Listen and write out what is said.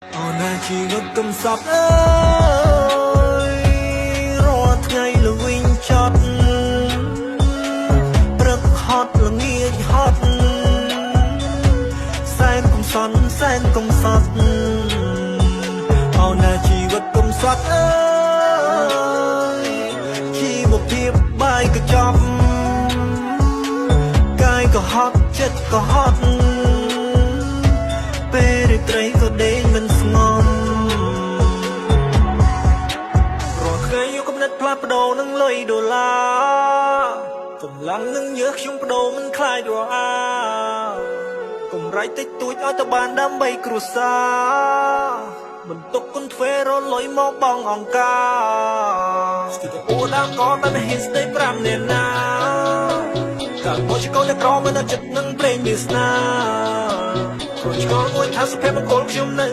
អូនណាជីវិតកំសត់អើយរាល់ថ្ងៃល្វីងចត់ព្រឹកហត់ល្ងាចហត់សែនកំសត់សែនកំសត់អូនណាជីវិតកំសត់អើយជីវភាពបាយក៏ចប់កាយក៏ហត់ចិត្តក៏ហត់ពេលរាត្រីក៏ដេកមិនស្ងប់រាល់ថ្ងៃយកកំណត់ផ្លាស់ប្ដូរនឹងលុយដុល្លារកម្លាំងនឹងយើខ្ញុំប្ដូរមិនខ្លាចរអាកម្រៃតិចតួចឲ្យទៅបានដើម្បីគ្រួសារបន្ទុកគុណទ្វេរលុយមកបងអង្ការស្ទើរតែអួដើមក៏តែមិនហ៊ានស្ដី5នាក់ណាកាលមកជាកូនតែក្រមិនដល់ចិត្តនឹងព្រេងវាស្នាព្រោះឆ្កល់មួយថាសុភមង្គលខ្ញុំនៅ